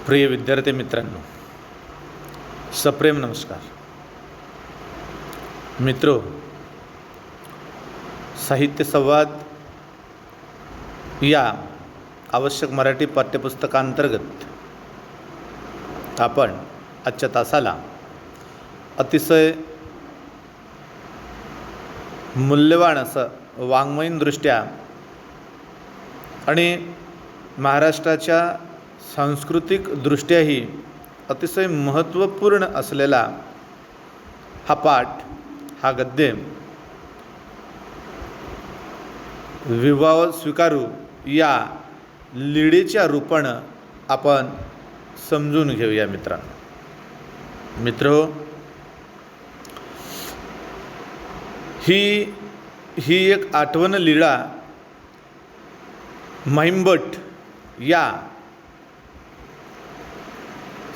प्रिय विद्यार्थी मित्रांनो, सप्रेम नमस्कार. मित्रो, साहित्य संवाद या आवश्यक मराठी पाठ्यपुस्तकांतर्गत आपण आजच्या तासाला अतिशय मूल्यवान असं वाङ्मयीनदृष्ट्या आणि महाराष्ट्राच्या सांस्कृतिक दृष्ट्याही अतिशय महत्त्वपूर्ण असलेला हा पाठ, हा गद्य विवाह स्वीकारू या लीळेच्या रूपानं आपण समजून घेऊया. मित्रो, ही एक आठवण लीळा महिमभट या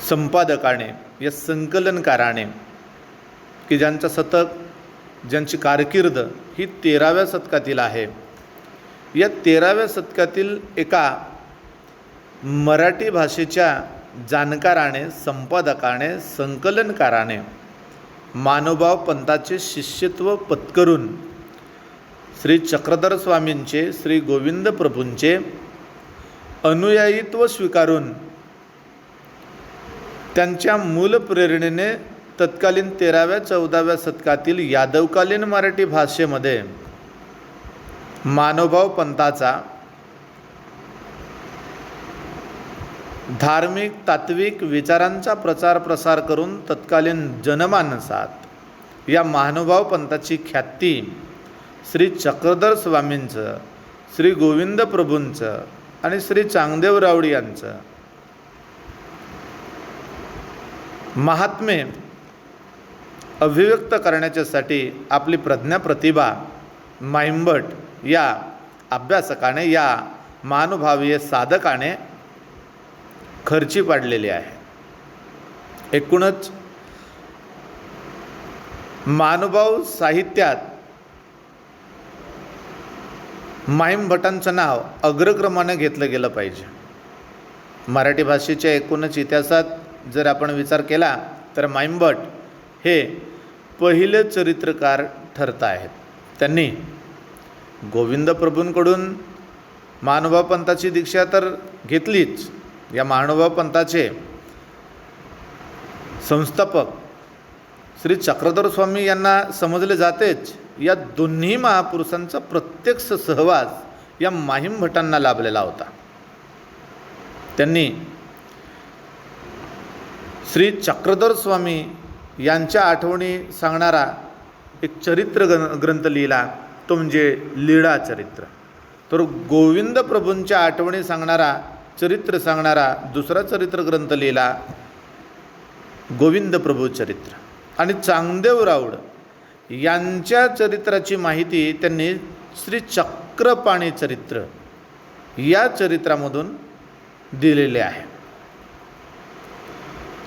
संपादकाने, या संकलनकाराने, की ज्यांचं शतक, ज्यांची कारकीर्द ही 13व्या शतकातील आहे, या 13व्या शतकातील एका मराठी भाषेच्या जाणकाराने, संपादकाने, संकलनकाराने मानवभाव पंथाचे शिष्यत्व पत्करून श्री चक्रधर स्वामींचे, श्री गोविंद प्रभूंचे अनुयायित्व स्वीकारून त्यांच्या मूल प्रेरणेने तत्कालीन 13व्या-14व्या शतकातील यादवकालीन मराठी भाषेमध्ये मानवभाव पंथाचा धार्मिक, तात्विक विचारांचा प्रचार प्रसार करून तत्कालीन जनमानसात या मानवभाव पंथाची ख्याती श्री चक्रधर स्वामींचं, श्री गोविंद प्रभूंचं आणि श्री चांगदेव रावडी यांचं महात्म्य अभिव्यक्त करण्याच्यासाठी आपली प्रज्ञा, प्रतिभा महिमभट या अभ्यासकाने, या मानुभावीय साधकाने खर्ची पाडलेली आहे. एकूणच मानुभाव साहित्यात महिमभटांचं नाव अग्रक्रमाने घेतलं गेलं पाहिजे. मराठी भाषेच्या एकूणच इतिहासात जर आपण विचार केला तर महिमभट हे पहिले चरित्रकार ठरत आहेत. त्यांनी गोविंद प्रभूंकडून मानवभाव पंथाची दीक्षा तर घेतलीच, या मानवभाव पंथाचे संस्थापक श्री चक्रधर स्वामी यांना समजले जातेच. या दोन्ही महापुरुषांचा प्रत्यक्ष सहवास या महिमभटांना लाभलेला होता. त्यांनी श्री चक्रधर स्वामी यांच्या आठवणी सांगणारा एक चरित्र ग्रंथ लिहिला, तो म्हणजे लीळा चरित्र. तर गोविंद प्रभूंच्या आठवणी सांगणारा, चरित्र सांगणारा दुसरा चरित्र ग्रंथ लिहिला, गोविंद प्रभू चरित्र. आणि चांगदेव राऊड यांच्या चरित्राची माहिती त्यांनी श्री चक्रपाणी चरित्र या चरित्रामधून दिलेले आहे.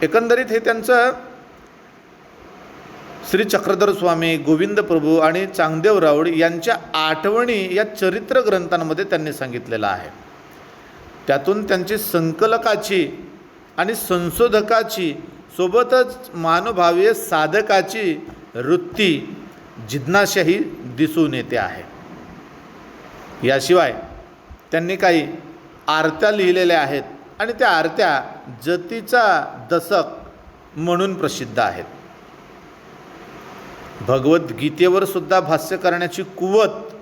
एकंदरीत हे त्यांचं श्री चक्रधर स्वामी, गोविंद प्रभू आणि चांगदेव राऊड यांच्या आठवणी या चरित्र ग्रंथांमध्ये त्यांनी सांगितलेलं आहे. त्यातून त्यांची संकलकाची आणि संशोधकाची सोबतच मानवभावीय साधकाची वृत्ती, जिज्ञासाही दिसून येते आहे. याशिवाय त्यांनी काही आरत्या लिहिलेल्या आहेत आणि त्या आरत्या जतीचा दशक म्हणून प्रसिद्ध आहेत. भगवद्गीतेवर सुद्धा भाष्य करण्याची कुवत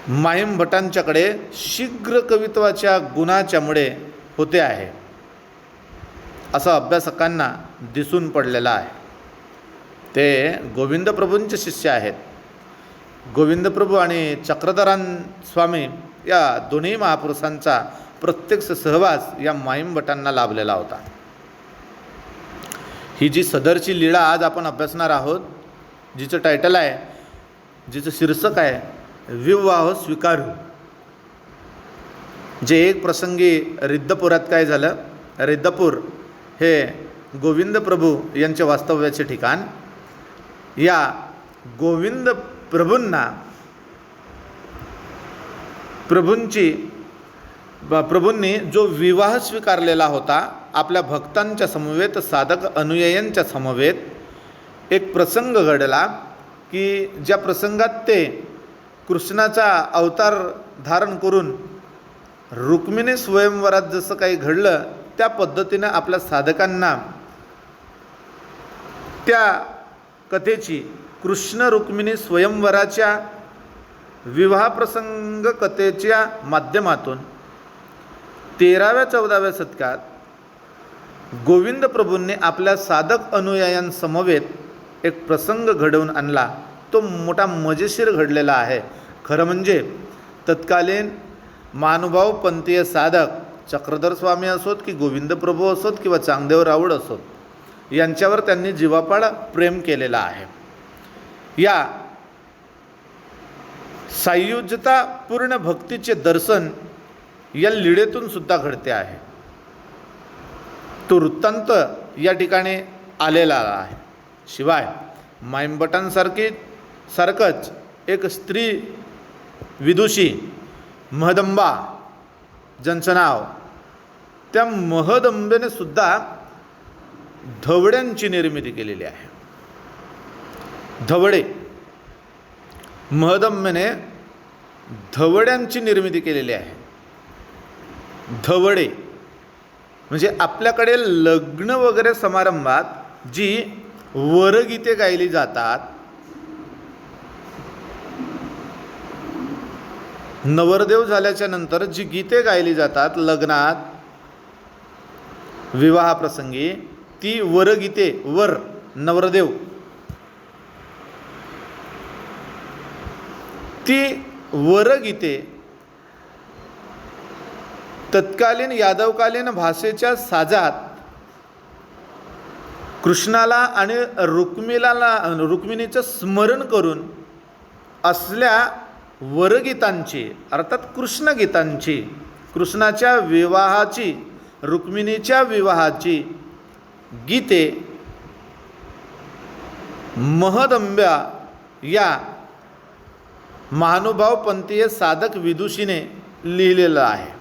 महिमभटांच्याकडे शीघ्र कवित्वाच्या गुणाच्यामुळे होते आहे, असं अभ्यासकांना दिसून पडलेलं आहे. ते गोविंद प्रभूंचे शिष्य आहेत. गोविंद प्रभू आणि चक्रधरान स्वामी या दोन्ही महापुरुषांचा प्रत्यक्ष सहवास या महिमभटांना लाभलेला होता. ही जी सदरची लीळा आज आपण अभ्यासणार आहोत, जिचं टायटल आहे, जिचं शीर्षक आहे विवाह स्वीकारू. जे एक प्रसंगी रिद्धपुरात काय झालं, रिद्धपूर हे गोविंद प्रभू यांचे वास्तव्याचे ठिकाण. या गोविंद प्रभूंना प्रभूंची प्रभूंनी जो विवाह स्वीकारलेला होता आपल्या भक्तांच्या समवेत, साधक अनुयायांच्या समवेत एक प्रसंग घडला की ज्या प्रसंगात ते कृष्णाचा अवतार धारण करून रुक्मिणी स्वयंवरात जसं काही घडलं त्या पद्धतीनं आपल्या साधकांना त्या कथेची, कृष्ण रुक्मिणी स्वयंवराच्या विवाहप्रसंग कथेच्या माध्यमातून 13व्या-14व्या शतकात गोविंद प्रभूंनी आपल्या साधक अनुयायांसमवेत एक प्रसंग घडवून आणला. तो मोठा मजेशीर घडलेला आहे. खरं म्हणजे तत्कालीन महानुभाव पंथीय साधक चक्रधर स्वामी असोत की गोविंद प्रभू असोत किंवा चांगदेव राऊळ असोत यांच्यावर त्यांनी जीवापाड प्रेम केलेलं आहे. या सायुज्यतापूर्ण भक्तीचे दर्शन या लीळेतून सुद्धा घडते आहे. तो वृत्तांत या ठिकाणी आलेला आहे. शिवाय सारखंच एक स्त्री विदुषी महदंबा ज्यांचं नाव, त्या महदंबेने सुद्धा धवड्यांची निर्मिती केलेली आहे. धवडे, महदंबेने धवड्यांची निर्मिती केलेली आहे. धवडे म्हणजे आपल्याकडे लग्न वगैरे समारंभात जी वरगीते गायली जातात, नवरदेव झाल्याच्या नंतर जी गीते गायली जातात लग्नात, विवाहाप्रसंगी, ती वरगीते, वर नवरदेव, ती वरगीते तत्कालीन यादवकालीन भाषेच्या साजात कृष्णाला आणि रुक्मिणीचं स्मरण करून असल्या वरगीतांची, अर्थात कृष्णगीतांची, कृष्णाच्या विवाहाची, रुक्मिणीच्या विवाहाची गीते महदंब्या या महानुभाव पंथीय साधक विदुषीने लिहिलेलं आहे.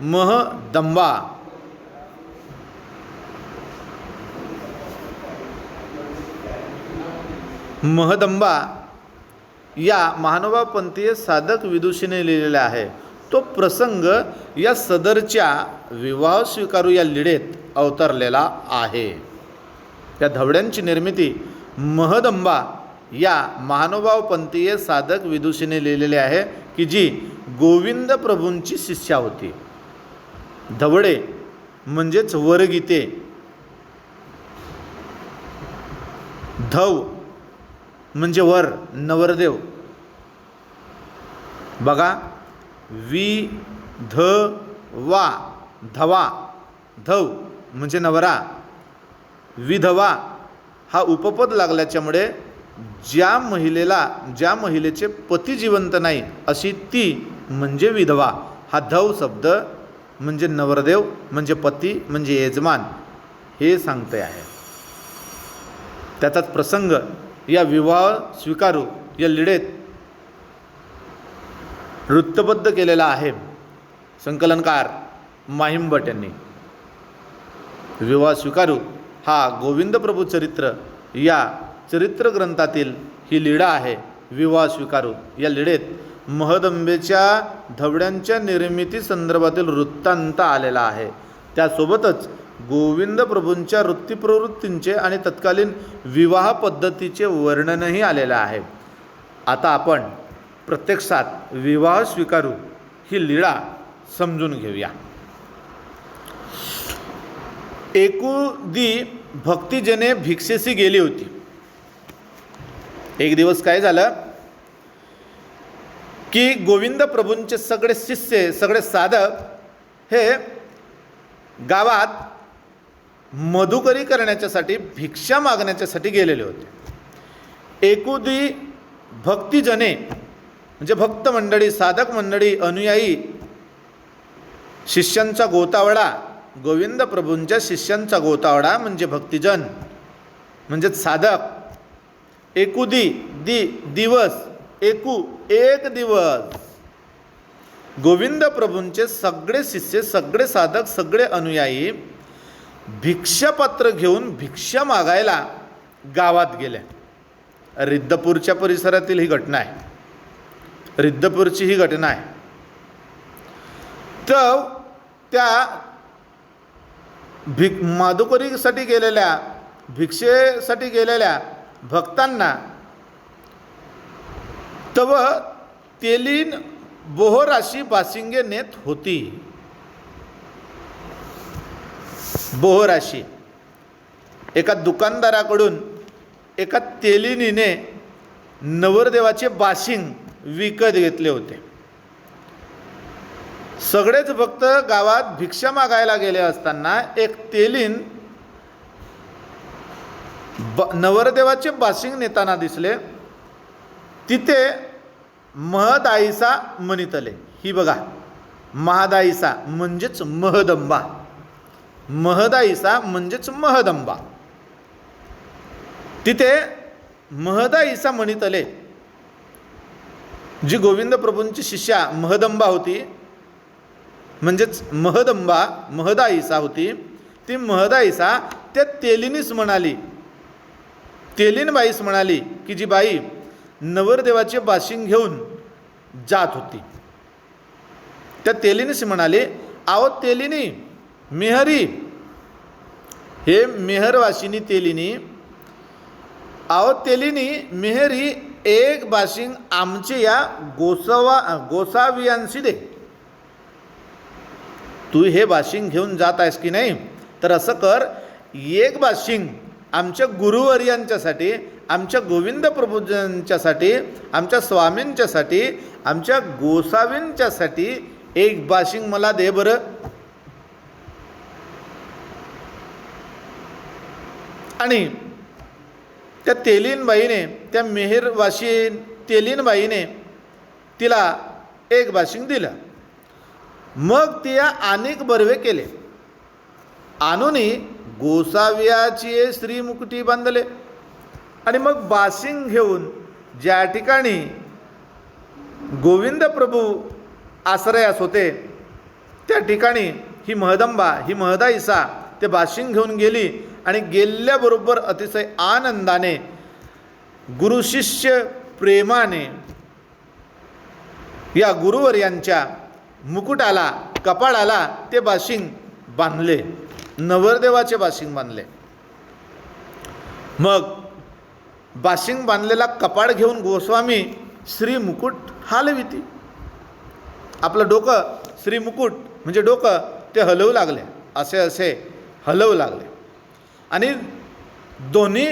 महदंबा. महदंबा या महानुभाव पंथीय साधक विदुषीने लिहिलेला आहे. तो प्रसंग या सदरच्या विवाह स्वीकारू या लीळेत अवतरलेला आहे. त्या धवड्यांची निर्मिती महदंबा या महानुभाव पंथीय साधक विदुषीने लिहिलेली आहे की जी गोविंद प्रभूंची शिष्या होती. धवडे म्हणजेच वरगीते, धव म्हणजे वर, नवरदेव. बघा, विधवा, धवा, धव म्हणजे नवरा, विधवा हा उपपद लागल्याच्यामुळे ज्या महिलेचे पती जिवंत नाही अशी ती म्हणजे विधवा. हा धव शब्द म्हणजे नवरदेव, म्हणजे पती, म्हणजे यजमान हे सांगते आहे. त्याचाच प्रसंग या विवाह स्वीकारू या लीळेत वृत्तबद्ध केलेला आहे संकलनकार माहिमभट यांनी. विवाह स्वीकारू हा गोविंद प्रभू चरित्र या चरित्र ग्रंथातील ही लीळा आहे. विवाह स्वीकारू या लीळेत महदंबेच्या धवड्यांच्या निर्मिती संदर्भातील वृत्तांत आलेला आहे. त्यासोबतच गोविंद प्रभूंच्या वृत्तीप्रवृत्तींचे आणि तत्कालीन विवाह पद्धतीचे वर्णनही आलेलं आहे. आता आपण प्रत्यक्षात विवाह स्वीकारू ही लीळा समजून घेऊया. एकुदी भक्तिजने भिक्षेसी गेली होती. एक दिवस काय झालं की गोविंद प्रभूंचे सगळे शिष्य, सगळे साधक हे गावात मधुकरी करण्याच्यासाठी, भिक्षा मागण्याच्यासाठी गेलेले होते. एकुदी भक्तिजने म्हणजे भक्त मंडळी, साधक मंडळी, अनुयायी, शिष्यांचा गोतावळा, गोविंद प्रभूंच्या शिष्यांचा गोतावळा म्हणजे भक्तिजन म्हणजेच साधक. एकुदी दिवस, एकू एक दिवस, गोविंद प्रभूंचे सगळे शिष्य, सगळे साधक, सगळे अनुयायी भिक्षापत्र घेऊन भिक्षा मागायला गावात गेले. रिद्धपूरच्या परिसरातील ही घटना आहे. रिद्धपूरची ही घटना आहे. तर त्या माधुकरीसाठी गेलेल्या, भिक्षेसाठी गेलेल्या भक्तांना तव तेलीन बोहराशी बाशिंगे नेत होती. बोहराशी एका दुकानदाराकडून एका तेलिनीने नवरदेवाचे बाशिंग विकत घेतले होते. सगळेच भक्त गावात भिक्षा मागायला गेले असताना एक तेलीन नवरदेवाचे बाशिंग नेताना दिसले. तिथे महदाईसा म्हणितले. ही बघा, महदाईसा म्हणजेच महदंबा. महदाईसा म्हणजेच महदंबा. तिथे महदाईसा म्हणितले, जी गोविंद प्रभूंची शिष्या महदंबा होती, म्हणजेच महदंबा महदाईसा होती. ती महदाईसा त्या तेलिनीस म्हणाली, तेलीनबाईस म्हणाली की जी बाई नवरदेवाचे बाशिंग घेऊन जात होती. त्या तेलिनीस म्हणाले, आहो तेलिनी मेहरी, हे मेहरवाशिनी तेलिनी, आहो तेलिनी मेहरी, एक बाशिंग आमचे या गोसावियांशी दे. तू हे बाशिंग घेऊन जात आहेस की नाही, तर असं कर, एक बाशिंग आमच्या गुरुवर्यांच्यासाठी, आमच्या गोविंद प्रभूंच्यासाठी, आमच्या स्वामींच्यासाठी, आमच्या गोसावींच्यासाठी एक बाशिंग मला दे बरं. आणि त्या तेलीनबाईने, त्या मेहरवाशी तेलीनबाईने तिला एक बाशिंग दिलं. मग तिया अनेक बर्वे केले. आणूनी गोसाव्याची श्रीमुकुटी बांधले आणि मग बाशिंग घेऊन ज्या ठिकाणी गोविंद प्रभू आश्रयास होते त्या ठिकाणी ही महदंबा, ही महदाईसा ते बाशिंग घेऊन गेली. आणि गेल्याबरोबर अतिशय आनंदाने, गुरुशिष्य प्रेमाने या गुरुवर्यांच्या मुकुटाला, कपाळाला ते बाशिंग बांधले, नवरदेवाचे बाशिंग बांधले. मग बाशिंग बांधलेला कपाळ घेऊन गोस्वामी श्री मुकुट हलविती. आपलं डोकं, श्री मुकुट म्हणजे डोकं, ते हलवू लागले, असे असे हलवू लागले. आणि दोन्ही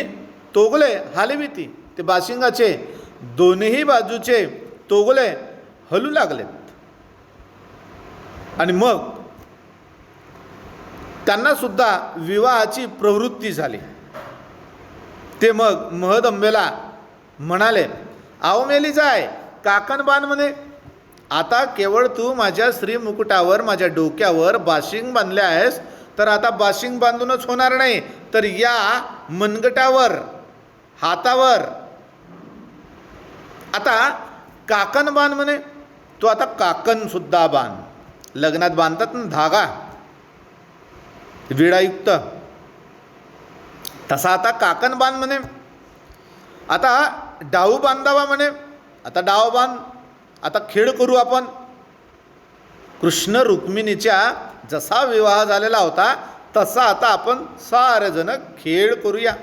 तोगले हलविती, ते बाशिंगाचे दोन्ही बाजूचे तोगले हलू लागलेत. आणि मग त्यांना सुद्धा विवाहाची प्रवृत्ती झाली. ते मग महदंबेला म्हणाले, आव मेली जाय, काकण बांध म्हणे. आता केवळ तू माझ्या श्रीमुकुटावर, माझ्या डोक्यावर बाशिंग बांधले आहेस, तर आता बाशिंग बांधूनच होणार नाही, तर या मनगटावर, हातावर आता काकण बांध म्हणे. तो आता काकण सुद्धा बांध. लग्नात बांधतात ना धागा विडायुक्त, तसा आता काकण बांध म्हणे. आता डाऊ बांधावा म्हणे. आता डाव बांध. आता खेळ करू आपण. कृष्ण रुक्मिणीच्या जसा विवाह झालेला होता तसा आता आपण सारेजण खेळ करूया.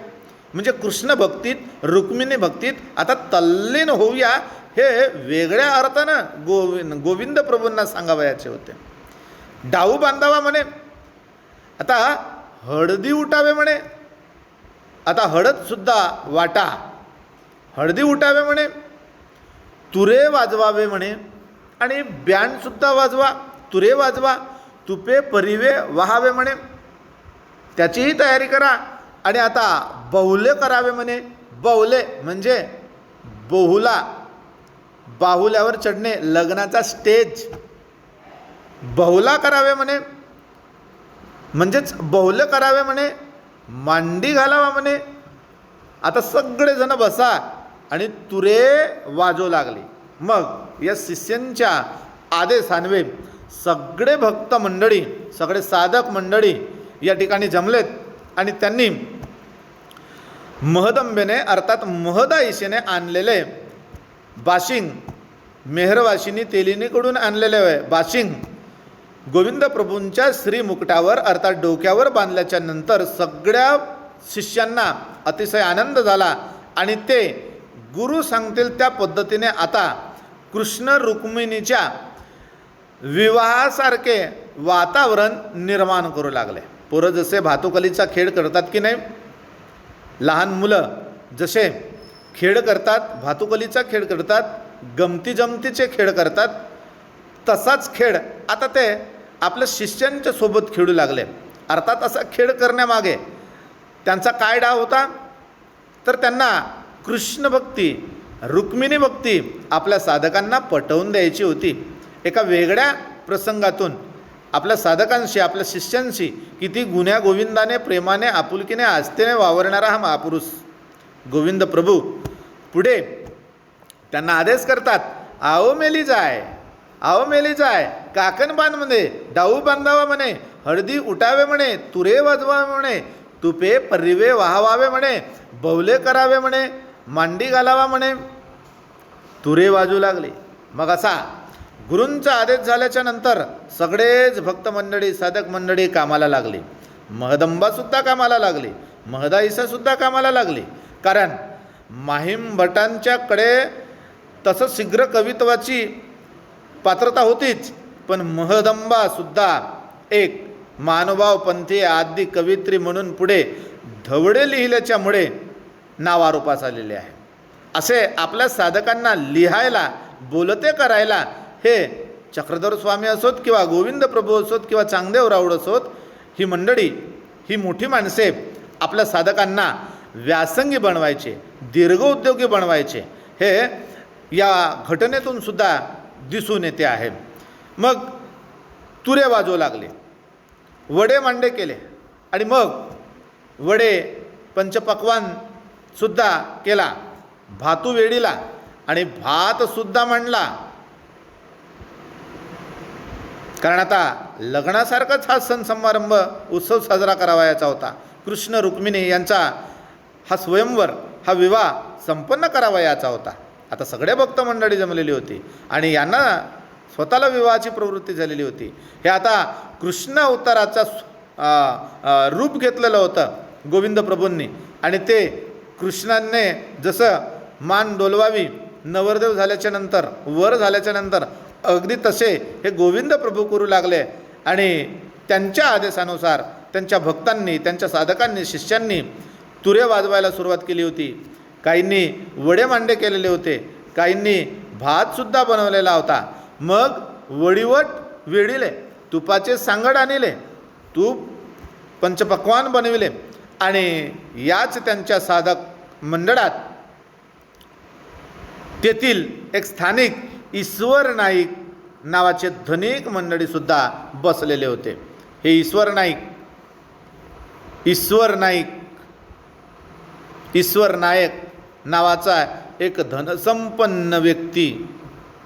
म्हणजे कृष्ण भक्तीत, रुक्मिणी भक्तीत आता तल्लीन होऊया, हे वेगळ्या अर्थानं गोविंद प्रभूंना सांगावयाचे होते. डाऊ बांधावा म्हणे. आता हळदी उठावे म्हणे. आता हळदसुद्धा वाटा, हळदी उठावे म्हणे. तुरे वाजवावे म्हणे. आणि बँडसुद्धा वाजवा, तुरे वाजवा. तुपे परिवे वाहावे म्हणे. त्याचीही तयारी करा. आणि आता बहुले करावे म्हणे. बहुले म्हणजे बहुला, बाहुल्यावर चढणे, लग्नाचा स्टेज. बहुला करावे म्हणे, म्हणजेच बहुले करावे म्हणे. मांडी घालावा म्हणे. आता सगळेजण बसा आणि तुरे वाजवू लागले. मग या शिष्यांच्या आदेश अन्वये सगळे भक्त मंडळी, सगळे साधक मंडळी या ठिकाणी जमलेत आणि त्यांनी महदंबेने अर्थात महदाईशेने आणलेले बाशिंग, मेहरवाशिनी तेलिनीकडून आणलेले बाशिंग गोविंद प्रभूंच्या श्रीमुकुटावर अर्थात डोक्यावर बांधल्याच्या नंतर सगळ्या शिष्यांना अतिशय आनंद झाला आणि ते गुरु सांगतील त्या पद्धतीने आता कृष्ण रुक्मिणीच्या विवाहासारखे वातावरण निर्माण करू लागले. पोरं जसे भातुकलीचा खेळ करतात की नाही, लहान मुलं जसे खेळ करतात, भातुकलीचा खेळ करतात, गमती जमतीचे खेळ करतात, तसाच खेळ आता ते आपल्या शिष्यांच्या सोबत खेळू लागले. अर्थात असा खेळ करण्यामागे त्यांचा काय डाव होता, तर त्यांना कृष्ण भक्ती, रुक्मिणी भक्ती आपल्या साधकांना पटवून द्यायची होती. एका वेगळ्या प्रसंगातून आपल्या साधकांशी, आपल्या शिष्यांशी किती गुण्या गोविंदाने, प्रेमाने, आपुलकीने, आस्थेने वावरणारा हा महापुरुष गोविंद प्रभू पुढे त्यांना आदेश करतात, आओ मेली जाय, आओ मेली जाय, काकण बांध म्हणे, डाऊ बांधावा म्हणे, हळदी उठावे म्हणे, तुरे वाजवावे म्हणे, तुपे परिवे वाहवावे म्हणे, बवले करावे म्हणे, मांडी घालावा म्हणे. तुरे वाजू लागले. मग असा गुरूंचा आदेश झाल्याच्या नंतर सगळेच भक्त मंडळी, साधक मंडळी कामाला लागली. महदंबासुद्धा कामाला लागली, महदाईसासुद्धा कामाला लागली. कारण माहीम भटांच्याकडे तसं शीघ्र कवित्वाची पात्रता होतीच, पण महदंबासुद्धा एक मानुभाव पंथी आदी कवित्री म्हणून पुढे धवडे लिहिल्याच्यामुळे नावारूपास आलेले आहे. असे आपल्या साधकांना लिहायला, बोलते करायला हे चक्रधर स्वामी असोत किंवा गोविंद प्रभू असोत किंवा चांगदेव राऊळ असोत, ही मंडळी, ही मोठी माणसे आपल्या साधकांना व्यासंगी बनवायचे, दीर्घ उद्योगी बनवायचे, हे या घटनेतून सुद्धा दिसून येते आहे. मग तुरे वाजवू लागले, वडे मांडे केले आणि मग वडे पंचपक्वान सुद्धा केला, भातू वेडीला आणि भातसुद्धा मांडला. कारण आता लग्नासारखाच हा सण समारंभ, उत्सव साजरा करावयाचा होता. कृष्ण रुक्मिणी यांचा हा स्वयंवर, हा विवाह संपन्न करावयाचा होता. आता सगळे भक्त मंडळी जमलेली होती आणि यांना स्वतःला विवाहाची प्रवृत्ती झालेली होती. हे आता कृष्ण अवताराचा रूप घेतलेलं होतं गोविंद प्रभूंनी आणि ते कृष्णाने जसं मान डोलवावी नवरदेव झाल्याच्या नंतर, वर झाल्याच्या नंतर, अगदी तसे हे गोविंद प्रभू करू लागले आणि त्यांच्या आदेशानुसार त्यांच्या भक्तांनी, त्यांच्या साधकांनी, शिष्यांनी तुरे वाजवायला सुरुवात केली होती. काहींनी वडे मांडे केलेले होते, काहींनी भातसुद्धा बनवलेला होता. मग वडीवट वेढिले, तुपाचे सांगड आणले, तूप पंचपक्वान बनविले आणि याच त्यांच्या साधक मंडळात तेथील एक स्थानिक ईश्वर नाईक नावाचे धनिक मंडळीसुद्धा बसलेले होते. हे ईश्वर नायक नावाचा एक धनसंपन्न व्यक्ती,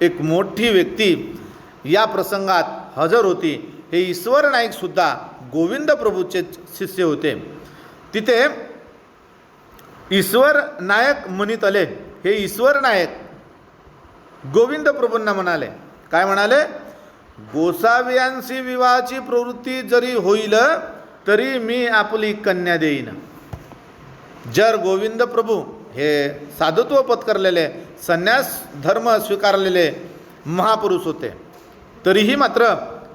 एक मोठी व्यक्ती या प्रसंगात हजर होती. हे ईश्वर नाईकसुद्धा गोविंद प्रभूचे शिष्य होते. तिथे ईश्वर नायक म्हणीत आले. हे ईश्वर नायक गोविंद प्रभूंना म्हणाले, काय म्हणाले, गोसाव्यांशी विवाहाची प्रवृत्ती जरी होईल तरी मी आपली कन्या देईन. जर गोविंद प्रभू हे साधुत्व पत्करलेले, संन्यास धर्म स्वीकारलेले महापुरुष होते, तरीही मात्र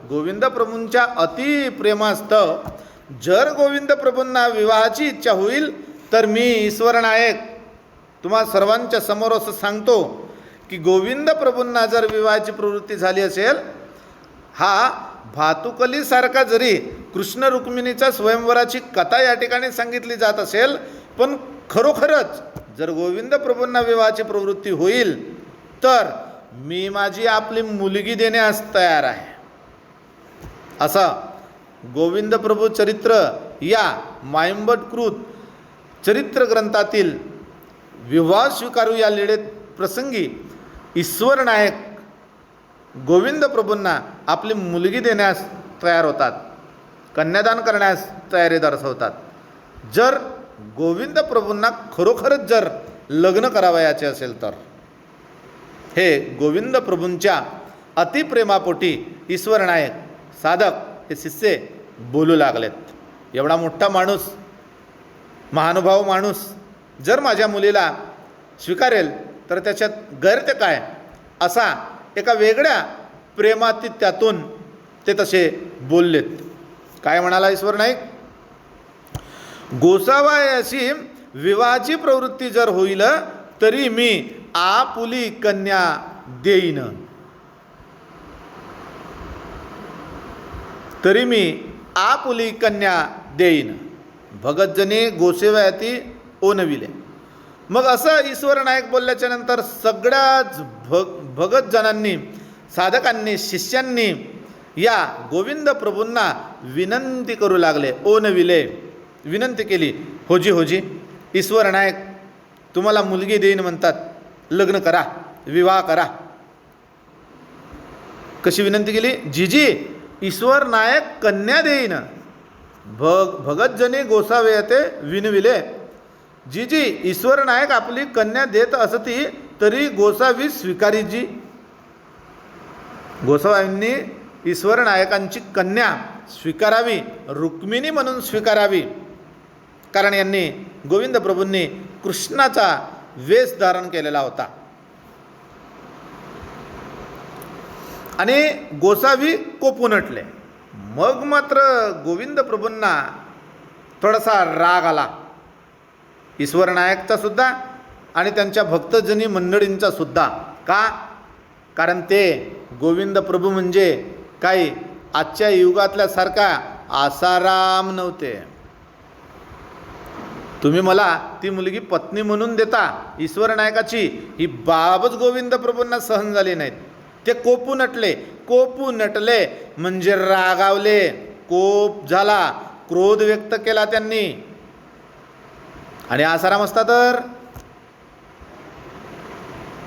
गोविंद प्रभूंच्या अतिप्रेमास्तव जर गोविंद प्रभूंना विवाहाची इच्छा होईल तर मी ईश्वर नायक तुम्हा सर्वांच्या समोर असं सांगतो की गोविंद प्रभूंना जर विवाहाची प्रवृत्ती झाली असेल, हा भातुकलीसारखा जरी कृष्ण रुक्मिणीचा स्वयंवराची कथा या ठिकाणी सांगितली जात असेल, पण खरोखरच जर गोविंद प्रभूंना विवाहाची प्रवृत्ती होईल तर मी माझी आपली मुलगी देण्यास तयार आहे. असं गोविंद प्रभू चरित्र या मायंबटकृत चरित्र ग्रंथातील विवाह स्वीकारू या लीळेत प्रसंगी ईश्वर नायक गोविंद प्रभूंना आपली मुलगी देण्यास तयार होतात, कन्यादान करण्यास तयारी दर्शवतात. जर गोविंद प्रभूंना खरोखरच जर लग्न करावयाचे असेल तर हे गोविंद प्रभूंच्या अतिप्रेमापोटी ईश्वर नायक साधक हे शिष्य बोलू लागलेत. एवढा मोठा माणूस, महानुभाव माणूस जर माझ्या मुलीला स्वीकारेल तर त्याच्यात गैर काय, असा एका वेगळ्या प्रेमातीत्यातून ते तसे बोललेत. काय म्हणाला ईश्वर नाईक? गोसावायाशी विवाहाची प्रवृत्ती जर होईल तरी मी आपुली कन्या देईन, तरी मी आपुली कन्या देईन. भगतजनी गोसेवायती ओनविले. मग असं ईश्वर नायक बोलल्याच्या नंतर सगळ्याच भगतजनांनी, साधकांनी, शिष्यांनी या गोविंद प्रभूंना विनंती करू लागले, ओनविले, विनंती केली. होजी होजी, ईश्वर नायक तुम्हाला मुलगी देईन म्हणतात, लग्न करा, विवाह करा. कशी विनंती केली? जीजी ईश्वर नायक कन्या देईन. भगतजनी गोसावेयते विनविले. जीजी ईश्वर नायक आपली कन्या देत असती तरी गोसावी स्वीकारीजी. गोसाव्यांनी ईश्वर नायकांची कन्या स्वीकारावी, रुक्मिणी म्हणून स्वीकारावी, कारण यांनी गोविंद प्रभूंनी कृष्णाचा वेश धारण केलेला होता. आणि गोसावी कोपून उठले. मग मात्र गोविंद प्रभूंना थोडासा राग आला, ईश्वर नायकचा सुद्धा आणि त्यांच्या भक्तजनी मंडळींचा सुद्धा. का? कारण ते गोविंद प्रभू म्हणजे काही आजच्या युगातल्यासारखा आसाराम नव्हते. तुम्ही मला ती मुलगी पत्नी म्हणून देता ईश्वर नायकाची, ही बाबच गोविंद प्रभूंना सहन झाली नाहीत. ते कोपून नटले. कोपून नटले म्हणजे रागावले, कोप झाला, क्रोध व्यक्त केला त्यांनी. आणि आसाराम असता तर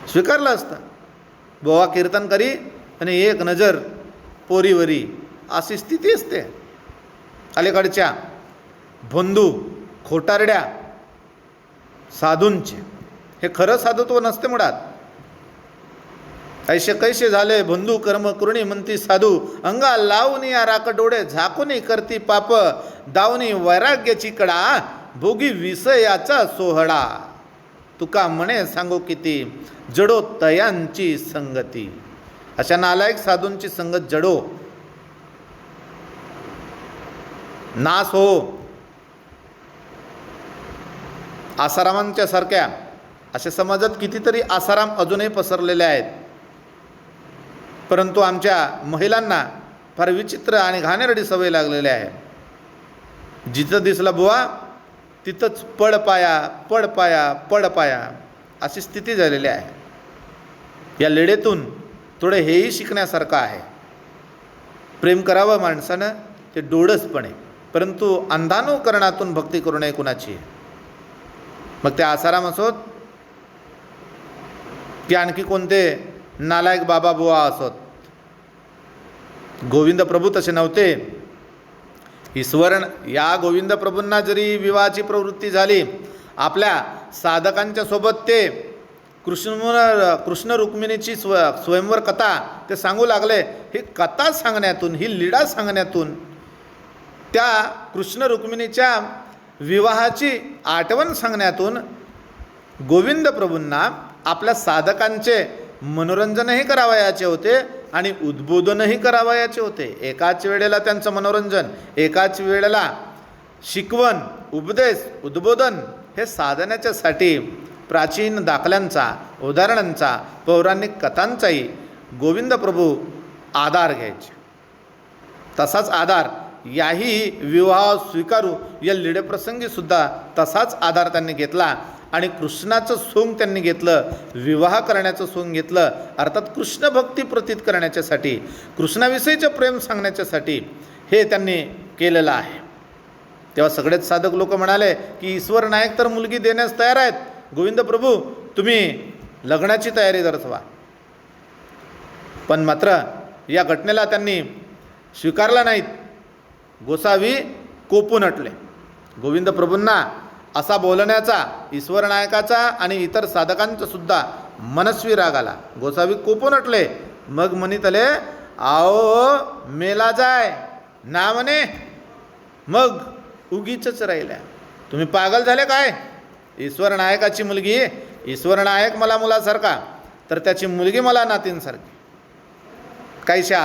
स्वीकारलं असतं. बोवा कीर्तन करी आणि एक नजर पोरीवरी, अशी स्थिती असते. अलीकडच्या भोंदू खोटारड्या साधूंचे हे खरं साधुत्व नसते मुळात. ऐसे कैसे झाले बंधू कर्म करुणी म्हणती साधू, अंगा लावणी या राक डोळे झाकुनी करती पाप, दावणी वैराग्याची कडा भोगी विषयाचा सोहळा. तुका म्हणे सांगू किती जडो तयांची संगती. अशा नालायक साधूंची संगत जडो, नास हो. आसारामांच्या सारख्या अशा समाजात कितीतरी आसाराम अजूनही पसरलेले आहेत. परंतु आमच्या महिलांना फार विचित्र आणि घाणेरडी सवय लागलेली आहे. जिथं दिसला बुवा तिथंच पडपाया पडपाया पडपाया, अशी स्थिती झालेली आहे. या लेडेतून थोडं हेही शिकण्यासारखं आहे. प्रेम करावं माणसानं ते डोळसपणे, परंतु अंधानुकरणातून भक्ती करू नये कुणाची. मग ते आसाराम असोत की आणखी कोणते नालायक बाबा बुवा असोत, गोविंद प्रभू तसे नव्हते. ईश्वर या गोविंद प्रभूंना जरी विवाहाची प्रवृत्ती झाली, आपल्या साधकांच्या सोबत ते कृष्ण रुक्मिणीची स्वयंवर कथा ते सांगू लागले. ही कथा सांगण्यातून, ही लीळा सांगण्यातून त्या कृष्ण रुक्मिणीच्या विवाहाची आठवण सांगण्यातून गोविंद प्रभूंना आपल्या साधकांचे मनोरंजनही करावयाचे होते आणि उद्बोधनही करावयाचे होते. एकाच वेळेला त्यांचं मनोरंजन, एकाच वेळेला शिकवण, उपदेश, उद्बोधन हे साधण्याच्यासाठी प्राचीन दाखल्यांचा, उदाहरणांचा, पौराणिक कथांचाही गोविंद प्रभू आधार घ्यायचे. तसाच आधार याही विवाह स्वीकारू या लीळेप्रसंगीसुद्धा तसाच आधार त्यांनी घेतला आणि कृष्णाचं सोंग त्यांनी घेतलं, विवाह करण्याचं सोंग घेतलं. अर्थात कृष्ण भक्ती प्रतीत करण्याच्यासाठी, कृष्णाविषयीचं प्रेम सांगण्याच्यासाठी हे त्यांनी केलेलं आहे. तेव्हा सगळेच साधक लोक म्हणाले की ईश्वर नायक तर मुलगी देण्यास तयार आहेत, गोविंद प्रभू तुम्ही लग्नाची तयारी दर्शवा. पण मात्र या घटनेला त्यांनी स्वीकारला नाहीत. गोसावी कोपून अटले. गोविंद प्रभूंना असा बोलण्याचा ईश्वर नायकाचा आणि इतर साधकांचा सुद्धा मनस्वी राग आला. गोसावी कोपून अटले. मग म्हणितले, आओ मेला जाय ना म्हणे. मग उगीच राहिल्या. तुम्ही पागल झाले काय? ईश्वर नायकाची मुलगी, ईश्वर नायक मला मुलासारखा, तर त्याची मुलगी मला नातींसारखी. काहीशा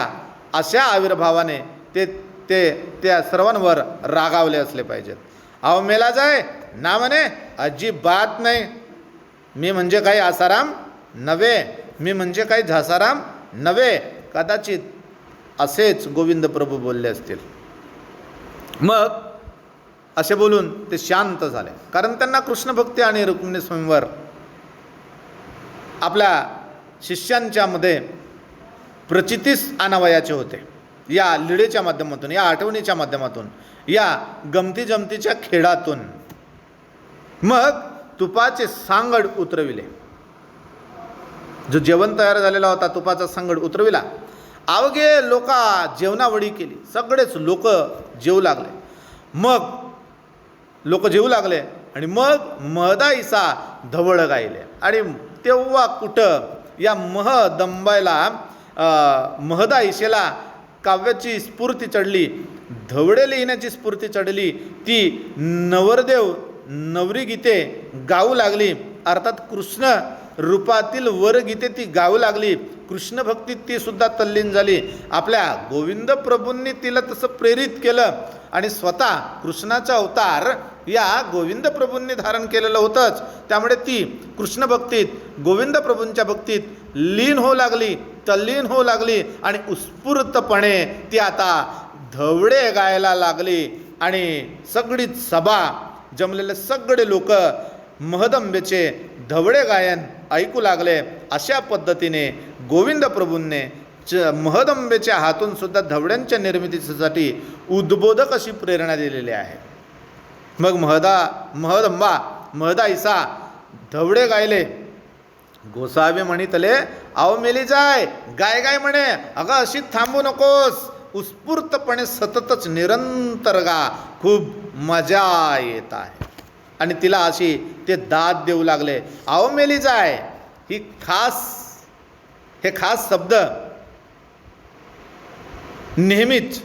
अशा आविर्भावाने ते ते त्या सर्वांवर रागावले असले पाहिजेत. अहो मेला जाय ना म्हणे, अजिबात नाही. मी म्हणजे काही आसाराम नव्हे, मी म्हणजे काही झासाराम नव्हे. कदाचित असेच गोविंद प्रभू बोलले असतील. मग असे बोलून ते शांत झाले, कारण त्यांना कृष्ण भक्ती आणि रुक्मिणी स्वयंवर आपल्या शिष्यांच्या मध्ये प्रचितीस आणावयाचे होते. या लीळेच्या माध्यमातून, या आठवणीच्या माध्यमातून, या गमती जमतीच्या खेळातून. मग तुपाचे सांगड उतरविले. जो जेवण तयार झालेला होता तुपाचा सांगड उतरविला. अवघे लोका जेवणावळी केली. सगळेच लोक जेवू लागले. मग लोक जेवू लागले आणि मग महदाईसा धवळ गायले. आणि तेव्हा कुठं या महदंबायला महदाईशेला काव्याची स्फूर्ती चढली, धवडे लिहिण्याची स्फूर्ती चढली. ती नवरदेव नवरी गीते गाऊ लागली. अर्थात कृष्ण रूपातील वरगीते ती गाऊ लागली. कृष्ण भक्तीत ती सुद्धा तल्लीन झाली. आपल्या गोविंद प्रभूंनी तिला तसं प्रेरित केलं आणि स्वतः कृष्णाचा अवतार या गोविंद प्रभूंनी धारण केलेलं होतंच. त्यामुळे ती कृष्ण भक्तीत, गोविंद प्रभूंच्या भक्तीत लीन होऊ लागली, तल्लीन होऊ लागली आणि उत्स्फूर्तपणे ती आता धवडे गायला लागली. आणि सगळीच सभा, जमलेले सगळे लोक महदंबेचे धवडे गायन ऐकू लागले. अशा पद्धतीने गोविंद प्रभूंनी महदंबेच्या हातून सुद्धा धवड्यांच्या निर्मितीसाठी उद्बोधक अशी प्रेरणा दिलेली आहे. मग महदंबा महदाईसा धवडे गायले. गोसावी म्हणितले, आव मेली जाय, गाय गाय म्हणे. अगं अशी थांबू नकोस, उत्स्फूर्तपणे सततच निरंतर गा, खूप मजा येत आहे. आणि तिला अशी ते दाद देऊ लागले. आव मेली जाय ही हे खास शब्द नेहमीच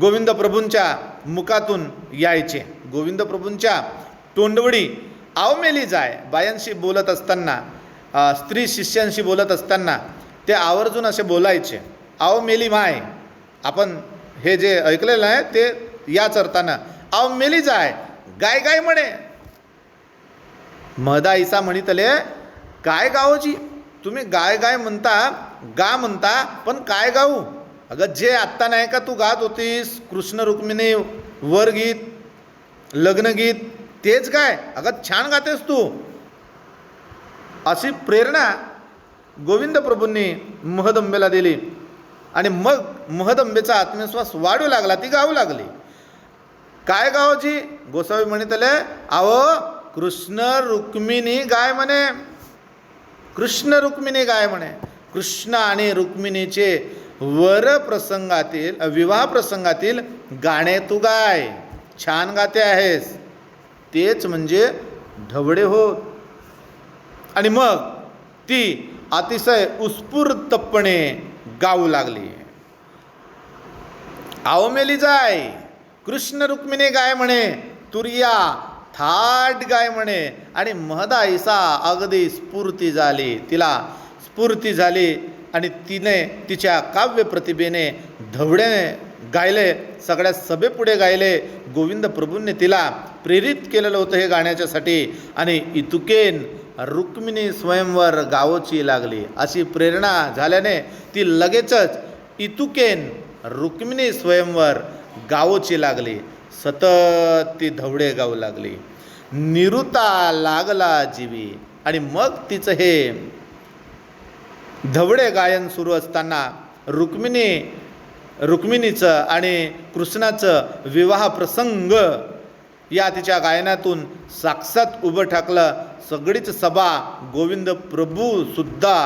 गोविंद प्रभूंच्या मुखातून यायचे. गोविंद प्रभूंच्या तोंडवडी आव मेली जाय बायांशी बोलत असताना, स्त्री शिष्यांशी बोलत असताना ते आवर्जून असे बोलायचे, आव मेली माय. आपण हे जे ऐकलेलं आहे ते याच अर्थानं, आव मेली जाय, गाय गाय म्हणे. महदाईसा म्हणितले, काय गावजी, तुम्ही गाय गाय म्हणता, गा म्हणता, पण काय गाऊ? अगं जे आत्ता नाही का तू गात होतीस कृष्ण रुक्मिणी वरगीत, लग्नगीत, तेच काय? अगं छान गातेस तू. अशी प्रेरणा गोविंद प्रभूंनी महदंबेला दिली. आणि मग महदंबेचा आत्मविश्वास वाढू लागला, ती गाऊ लागली. काय गावजी? गोसावी म्हणितले, आहो कृष्ण रुक्मिणी गाय म्हणे, कृष्ण रुक्मिणी गाय म्हणे. कृष्ण आणि रुक्मिणीचे वर प्रसंगातील, विवाह प्रसंगातील गाणे तू गाय, छान गाते आहेस. तेच म्हणजे धवडे होत. आणि मग ती अतिशय उत्स्फूर्तपणे गाऊ लागली. आव मेली जाय, कृष्ण रुक्मिणी गाय म्हणे, तुरिया थाट गाय म्हणे. आणि महदाईसा अगदी स्फूर्ती झाली, तिला स्फूर्ती झाली आणि तिने तिच्या काव्य प्रतिभेने धवडे गायले, सगळ्या सभेपुढे गायले. गोविंद प्रभूंनी तिला प्रेरित केलेलं होतं हे गाण्याच्यासाठी. आणि इतुकेन रुक्मिणी स्वयंवर गावची लागली. अशी प्रेरणा झाल्याने ती लगेचच इतुकेन रुक्मिणी स्वयंवर गावची लागली. सतत ती धवडे गाऊ लागली. निरुता लागला जीवी. आणि मग तिचं हे धवडे गायन सुरू असताना रुक्मिणीचं आणि कृष्णाचं विवाह प्रसंग या तिच्या गायनातून साक्षात उभं ठाकलं. सगळीच सभा, गोविंद प्रभू सुद्धा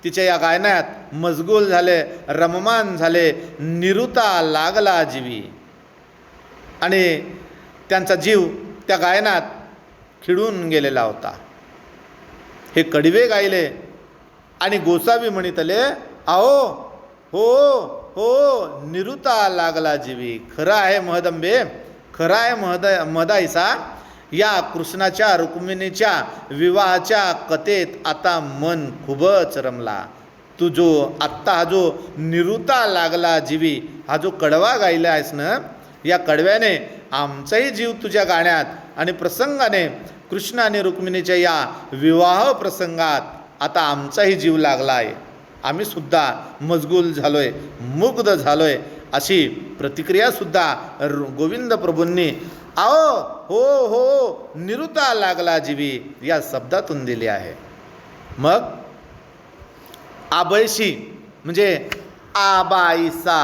तिच्या या गायनात मशगूल झाले, रममान झाले. निरुता लागला जीवी, आणि त्यांचा जीव त्या गायनात खिळून गेलेला होता. हे कडवे गायले आणि गोसावी म्हणितले, आओ हो हो निरुता लागला जीवी. खरं आहे महदंबे, खरं आहे महदाईसा, या कृष्णाच्या रुक्मिणीच्या विवाहाच्या कथेत आता मन खूपच रमला. तू जो आत्ता हा जो निरुता लागला जीवी हा जो कडवा गायला आहेस ना, या कडव्याने आमचाही जीव तुझ्या गाण्यात आणि प्रसंगाने कृष्ण आणि रुक्मिणीच्या या विवाह प्रसंगात आता आमचाही जीव लागला आहे. आम्ही सुद्धा मशगूल झालोय, मुग्ध झालोय, अशी प्रतिक्रियासुद्धा गोविंद प्रभूंनी आओ हो हो निरुता लागला जीवी या शब्दातून दिली आहे. मग आबैशी म्हणजे आबाईसा,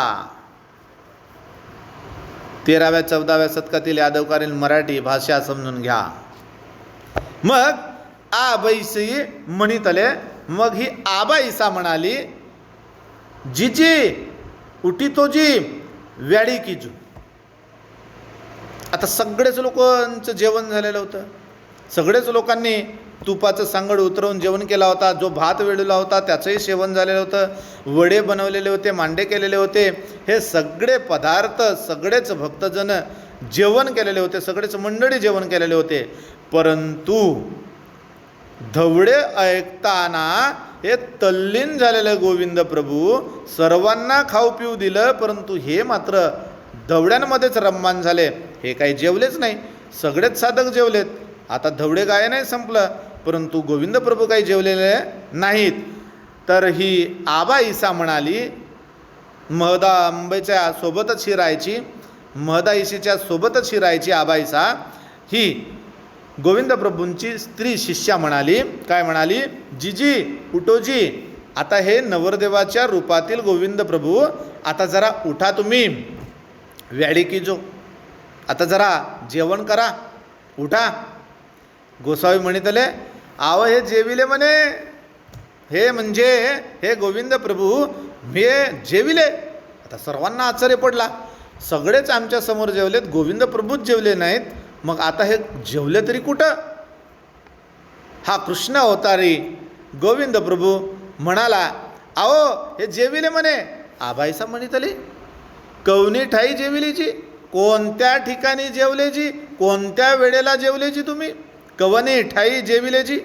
13व्या-14व्या शतकातील यादवकालीन मराठी भाषा समजून घ्या. मग आबाईसी म्हणितले, मग ही आबाईसा म्हणाली, जीजी उठी तो जी व्याडी की जू. आता सगळेच लोकांचं जेवण झालेलं होतं. सगळेच लोकांनी तुपाचं सांगड उतरवून जेवण केला होता. जो भात वेळलेला होता त्याचंही सेवन झालेलं होतं. वडे बनवलेले होते, मांडे केलेले होते. हे सगळे पदार्थ सगळेच भक्तजन जेवण केलेले होते, सगळेच मंडळी जेवण केलेले होते. परंतु धवडे ऐकताना हे तल्लीन झालेलं गोविंद प्रभू सर्वांना खाऊ पिऊ दिलं, परंतु हे मात्र धवड्यांमध्येच रममान झाले. हे काही जेवलेच नाही, सगळेच साधक जेवलेत. आता धवडे गायनही संपलं, परंतु गोविंद प्रभू काही जेवलेले नाहीत. तर ही आबाईसा म्हणाली, महदांबेच्या सोबतच ही राहायची, महदाईशीच्या सोबतच ही राहायची आबाईसा. ही गोविंद प्रभूंची स्त्री शिष्या म्हणाली, काय म्हणाली, जीजी उठोजी. आता हे नवरदेवाच्या रूपातील गोविंद प्रभू, आता जरा उठा तुम्ही, व्याडी की जो, आता जरा जेवण करा, उठा. गोसावी म्हणितले, आव हे जेविले म्हणे, हे म्हणजे हे गोविंद प्रभू हे जेविले. आता सर्वांना आश्चर्य पडला, सगळेच आमच्या समोर जेवलेत, गोविंद प्रभूच जेवले नाहीत, मग आता हे जेवले तरी कुठं. हा कृष्ण अवतारी गोविंद प्रभू म्हणाला, आओ हे जेविले म्हणे. आबाईसा म्हणितली, कवनी ठाई जेविलीची, कोणत्या ठिकाणी जेवलेची, कोणत्या वेळेला जेवलेची तुम्ही, कवनी ठाई जेविलेची.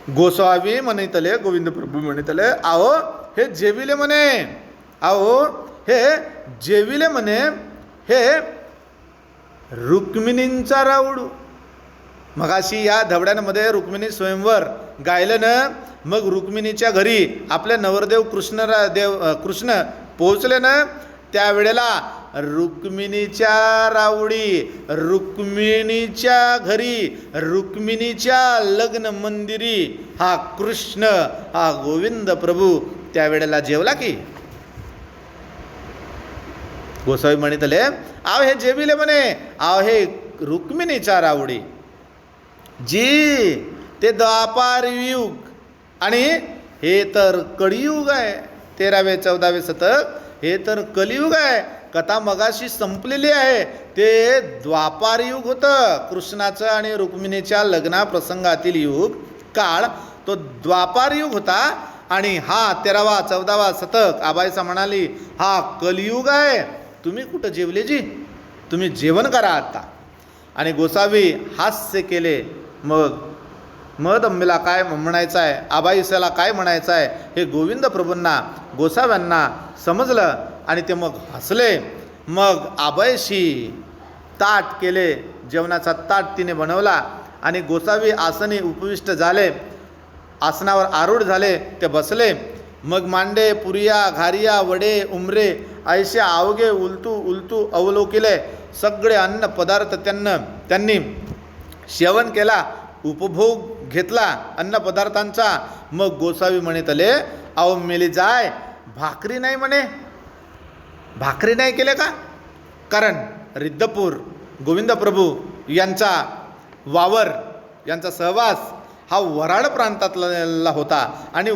गोसावी म्हणितले, गोविंद प्रभू म्हणितले, आओ हे जेविले म्हणे, आओ हे जेविले म्हणे, हे रुक्मिणींचा राऊड. मगाशी या धवड्यांमध्ये रुक्मिणी स्वयंवर गायलं ना, मग रुक्मिणीच्या घरी आपले नवरदेव कृष्ण पोहोचले ना, त्यावेळेला रुक्मिणीच्या राऊडी, रुक्मिणीच्या घरी, रुक्मिणीच्या लग्न मंदिरी हा कृष्ण, हा गोविंद प्रभू त्यावेळेला जेवला की. गोसावी म्हणितले, आव हे जेविले म्हणे, आव हे रुक्मिणीच्या राऊडी. जी ते द्वापार युग आणि हे तर कलियुग आहे. 13वे-14वे शतक हे तर कलियुग आहे. कथा मगाशी संपलेली आहे. ते द्वापार युग होतं, कृष्णाचं आणि रुक्मिणीच्या लग्ना प्रसंगातील युग काळ, तो द्वापार युग होता. आणि हा 13वा-14वा शतक आबाईसा म्हणाली, हा कलियुग आहे. तुम्ही कुठं जेवले जी, तुम्ही जेवण करा आता. आणि गोसावी हास्य केले. मग महदंबेला काय म्हणायचं आहे, आबाईसाला काय म्हणायचं आहे, हे गोविंद प्रभूंना गोसाव्यांना समजलं आणि ते मग हसले. मग आबाईशी ताट केले, जेवणाचा ताट तिने बनवला आणि गोसावी आसनी उपविष्ट झाले, आसनावर आरूढ झाले, ते बसले. मग मांडे, पुरिया, घारिया, वडे, उमरे ऐसे आवगे उलतू अवलोकिले. सगळे अन्न पदार्थ त्यांनी सेवन केला, उपभोग घेतला अन्न पदार्थांचा. मग गोसावी म्हणितले, अहो मेली जाय, भाकरी नाही म्हणे. भाकरी नाही केले का, कारण रिद्धपूर गोविंद प्रभू यांचा वावर, यांचा सहवास हा वऱ्हाड प्रांतातला होता आणि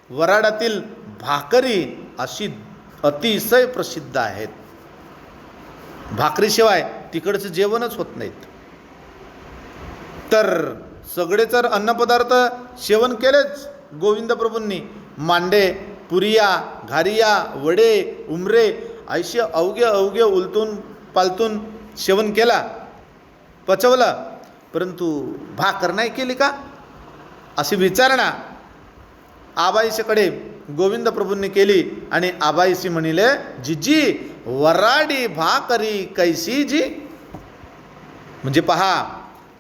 वऱ्हाडातील भाकरी अशी अतिशय प्रसिद्ध आहेत. भाकरीशिवाय तिकडचं जेवणच होत नाहीत. तर सगळे तर अन्नपदार्थ सेवन केलेच गोविंद प्रभूंनी. मांडे, पुरिया, घारिया, वडे, उमरे असे अवघे उलटून पालतून सेवन केला, पचवलं, परंतु भाकर नाही केली का अशी विचारणा आबाईच्याकडे गोविंद प्रभूंनी केली. आणि आबाईशी म्हणले, जिजी वराडी भाकरी कैसी जी. म्हणजे पहा,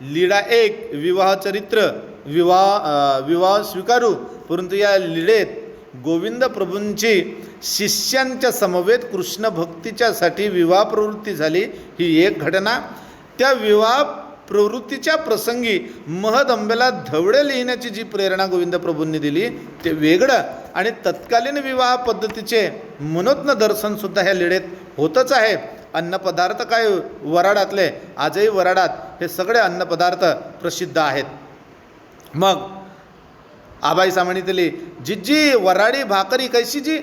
लीळा एक विवाह चरित्र, विवाह स्वीकारू, परंतु या लीळेत गोविंद प्रभूंची शिष्यांच्या समवेत कृष्ण भक्तीच्यासाठी विवाह प्रवृत्ती झाली ही एक घटना. त्या विवाह प्रवृत्तीच्या प्रसंगी महदंबेला धवडे लिहिण्याची जी प्रेरणा गोविंद प्रभूंनी दिली ते वेगळं. आणि तत्कालीन विवाह पद्धतीचे मनोज्ञ दर्शनसुद्धा ह्या लीळेत होतच आहे. अन्नपदार्थ काय वऱ्हाडातले, आजही वऱ्हाडात हे सगळे अन्नपदार्थ प्रसिद्ध आहेत. मग आबाई सामणी दिली, जिजी वऱ्हाडी भाकरी कैशी जी.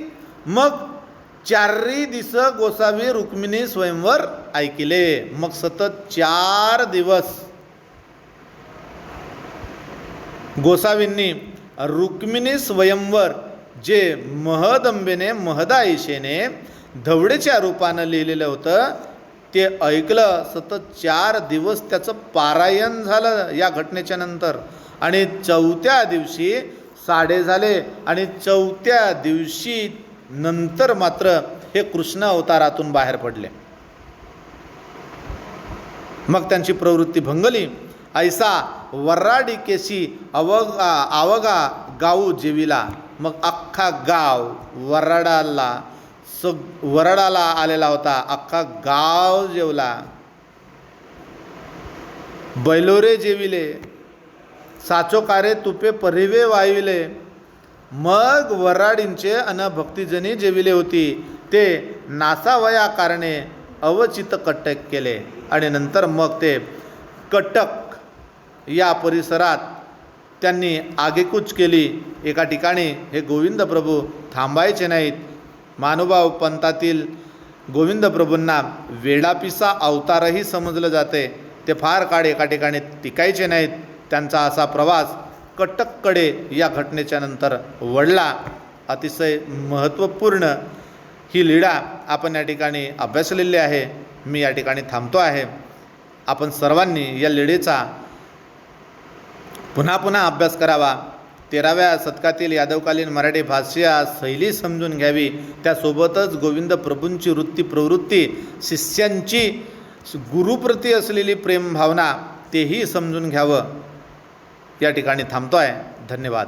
मग 4 दिस गोसावी रुक्मिणी स्वयंवर ऐकिले. मग सतत 4 दिवस गोसावींनी रुक्मिणी स्वयंवर जे महदंबेने महदाईशेने धवडेच्या रूपानं लिहिलेलं होतं ते ऐकलं. सतत 4 दिवस त्याचं पारायण झालं या घटनेच्या नंतर. आणि 4थ्या दिवशी साडे झाले आणि 4थ्या दिवशी नंतर मात्र हे कृष्ण अवतारातून बाहेर पडले. मग त्यांची प्रवृत्ती भंगली. ऐसा वऱ्हाडी केशी आवगा गाऊ जेविला. मग अख्खा गाव वऱ्हाडाला आलेला होता. अख्खा गाव जेवला. बैलोरे जेविले, साचोकारे तुपे परिवे वाहिले. मग वऱ्हाडींचे अनभक्तिजनी जेविले होती ते नासावया कारणे अवचित कटक केले. आणि नंतर मग ते कटक या परिसरात त्यांनी आगेकूच केली. एका ठिकाणी हे गोविंद प्रभू थांबायचे नाहीत. महानुभाव पंथातील गोविंद प्रभूंना वेडापिसा अवतारही समजलं जाते. ते फार काळ एका ठिकाणी टिकायचे नाहीत. त्यांचा असा प्रवास कटककडे या घटनेच्या नंतर वळला. अतिशय महत्त्वपूर्ण ही लीळा आपण या ठिकाणी अभ्यासलेली आहे. मी या ठिकाणी थांबतो आहे. आपण सर्वांनी या लीळेचा पुन्हा पुन्हा अभ्यास करावा. 13व्या शतकातील यादवकालीन मराठी भाषा शैली समजून घ्यावी. त्यासोबतच गोविंद प्रभूंची वृत्ती प्रवृत्ती, शिष्यांची गुरुप्रती असलेली प्रेमभावना तेही समजून घ्यावं. या ठिकाणी थांबतो आहे. धन्यवाद.